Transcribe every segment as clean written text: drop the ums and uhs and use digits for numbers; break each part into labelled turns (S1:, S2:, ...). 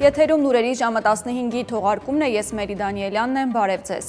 S1: Եթերում լուրերի ժամը 15-ի թողարկումն է, ես Մերի Դանիելյանն եմ, բարև ձեզ։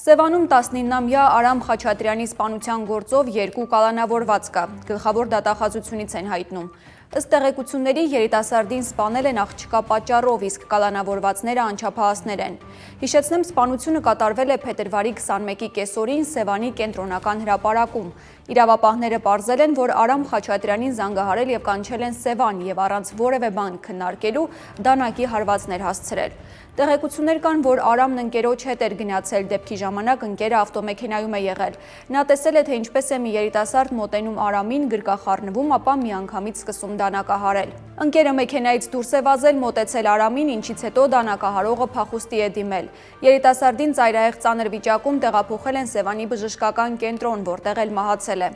S1: Սևանում 19-ամյա Արամ Խաչատրյանի սպանության գործով 2 կալանավորված կա, գլխավոր դատախազությունից են հայտնում։ Ըստ տեղեկությունների երիտասարդին սպանել են աղջկա պատճառով, իսկ կալանավորվածները անչափահասներ են։ Հիշեցնեմ, սպանությունը կատարվել է փետրվարի 21-ի կեսօրին Սևանի կենտրոնական հրապարակում։ Իրավապահները պարզել են, որ Արամ Խաչատրյանին զանգահարել եւ կանչել են Սևան եւ առանց որևէ բան քննարկելու դանակի հարվածներ հասցրել։ Տեղեկություններ կան, որ Արամն ընկերոջ հետ էր գնացել, դեպքի ժամանակ ընկերը ավտոմեքենայում է եղել։ Նա տեսել է, թե ինչպես է մի երիտասարդ մոտենում Արամին, գրկախառնվում, ապա միանգամից սկսում դանակահարել։ Ընկերը մեքենայից դուրս է վազել, մոտեցել Արամին, ինչից հետո դանակահարողը փախուստի է դիմել։ Երիտասարդին ծայրահեղ ծանր վիճակում տեղափոխել են Սևանի բժշկական կենտրոն, որտեղ էլ մահացել է։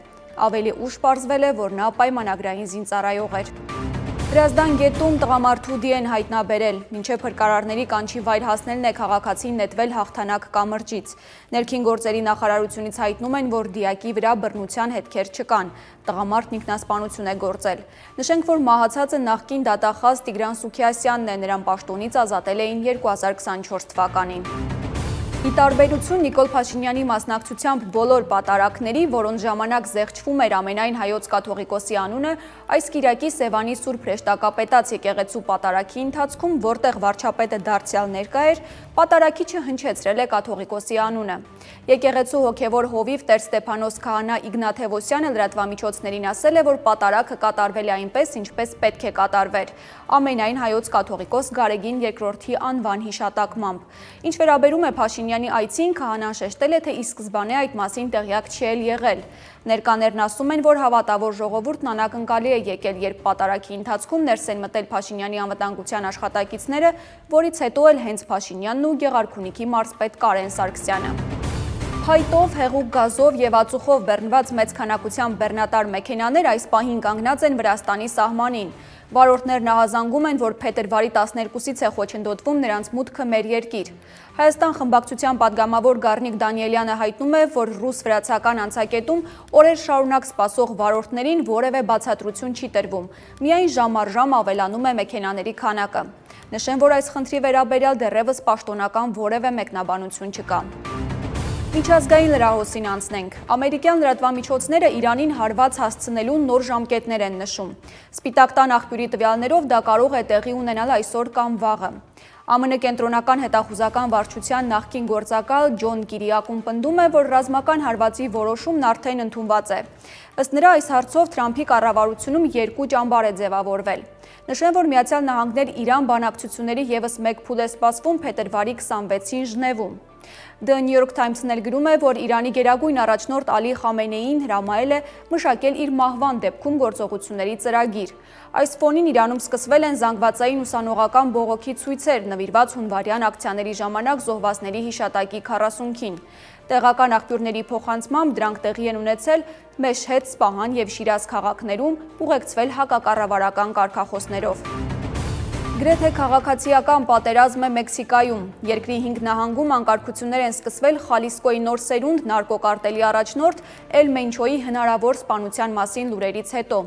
S1: Ավելի ուշ պարզվել է, որ նա պայմանագրային զինծառայող էր։ Հրազդան գետում տղամարդու դի են հայտնաբերել, մինչև փրկարարների կանչի վայր հասնելն է քաղաքացին նետվել հաղթանակ կամրջից։ Ներքին գործերի նախարարությունից հայտնում են, որ դիակի վրա բռնության հետքեր չկան, տղամարդն ինքնասպանություն է գործել։ Նշենք, որ մահացածը նախկին դատախազ Տիգրան Սուքիասյանն է, նրան պաշտոնից ազատել էին 2024 թվականին։ Ի տարբերություն Նիկոլ Փաշինյանի մասնակցությամբ բոլոր պատարակների, որոնց ժամանակ զեղչվում էր ամենայն հայոց կաթողիկոսի անունը, այս կիրակի Սևանի Սուրբ Հրեշտակապետաց եկեղեցու պատարակի ընթացքում, որտեղ վարչապետը դարձյալ ներկա էր, պատարակիչը հնչեցրել է կաթողիկոսի անունը։ Եկեղեցու հոգևոր հովիվ Տեր Ստեփանոս քահանա Իգնաթևոսյանը լրատվամիջոցներին ասել է, որ պատարակը կատարվել է այնպես, ինչպես պետք է կատարվեր, ամենայն հայոց կաթողիկոս Գարեգին II-ի անվան հիշատակմամբ։ Ինչ վերաբերում է Փաշինյանի այցին, քահանան շեշտել է, թե ի սկզբանե այդ մասին տեղյակ չի եղել։ Ներկաներն ասում են, որ հավատավոր ժողովուրդն անակնկալի է եկել, երբ պատարակի ընթացքում ներս են մտել Փաշինյանի անվտանգության աշխատակիցները, որից հետո էլ հենց Փաշինյանն ու Գեղարքունիքի մարզպետ Կարեն Սարգսյանը։ Փայտով, հեղուկ գազով եւ ածուխով բեռնված մեծ քանակությամբ բեռնատար մեքենաներ այս պահին կանգնած են Վրաստանի սահմանին։ Վարորդներն ահազանգում են, որ փետրվարի 12-ից է խոչընդոտվում նրանց մուտքը մեր երկիր։ Հայաստան խմբակցության падգամավոր Գառնիկ Դանիելյանը հայտնում է, որ ռուս-վրացական անցակետում օրեր շարունակ սպասող վարորդներին որևէ բացատրություն չի տրվում։ Միայն ժամ առ ժամ ավելանում է մեքենաների քանակը։ Նշեմ, որ այս խնդրի վերաբերյալ դեռևս պաշտոնական որևէ մեկնաբանություն չկա։ Միջազգային լրահոսին անցնենք։ Ամերիկյան լրատվամիջոցները Իրանին հարված հասցնելու նոր ժամկետներ են նշում։ Սպիտակ տան աղբյուրի տվյալներով դա կարող է տեղի ունենալ այսօր կամ վաղը։ ԱՄՆ կենտրոնական հետախուզական վարչության նախկին գործակալ Ջոն Կիրիակուն պնդում է, որ ռազմական հարվածի որոշումն արդեն ընդունված է։ Ըստ նրա, այս հարցով Թրամփի կառավարությունում 2 ճամբար է ձևավորվել։ Նշեմ, որ Միացյալ Նահանգներ-Իրան բանակցությունների ևս մեկ փուլ է սպասվում փետրվարի 26-ին Ժնևում։ The New York Times-ն էլ գրում է, որ Իրանի գերագույն առաջնորդ Ալի Խամենեին հրամայել է մշակել իր մահվան դեպքում գործողությունների ծրագիր։ Այս ֆոնին Իրանում սկսվել են զանգվածային ուսանողական բողոքի ցույցեր նվիրված հունվարյան ակցիաների ժամանակ զոհվածների հիշատակի 40-ին։ Տեղական աղբյուրների փոխանցմամբ դրանք տեղի են ունեցել Մեշհեդ, Սպահան եւ Շիրազ քաղաքներում, ուղեկցվել հակակառավարական կարգախոսներով։ Գրեթե քաղաքացիական պատերազմ է Մեքսիկայում։ Երկրի 5 նահանգում անկարգություններ են սկսվել Խալիսկոյի նոր սերունդ նարկոկարտելի առաջնորդ Էլ Մենչոյի հնարավոր սպանության մասին լուրերից հետո։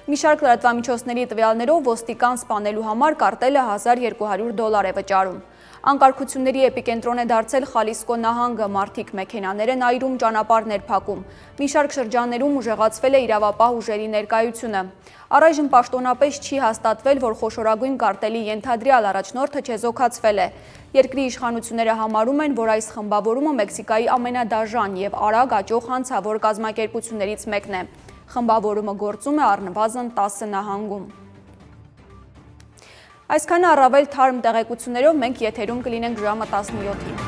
S1: Մի շարք լրատվամիջոցների տվյալներով ոստիկան սպանելու համար կարտելը $1200 է վճարում։ Անկարգությունների էպիկենտրոն է դարձել Խալիսկո նահանգը, մարդիկ մեքենաներ են այրում, ճանապարհներ փակում։ Մի շարք շրջաններում ուժեղացվել է իրավապահ ուժերի ներկայությունը։ Առայժմ պաշտոնապես չի հաստատվել, որ խոշորագույն կարտելի ենթադրյալ առաջնորդը չեզոքացվել է։ Երկրի իշխանությունները համարում են, որ այս խմբավորումը Մեքսիկայի ամենադաժան եւ արագ աճող հանցավոր կազմակերպություններից մեկն է։ Խմբավորումը գործում է առնվազն 10 նահանգում։ Այսքանը առավել թարմ տեղեկություններով մենք եթերում կլինենք ժամը 17-ին։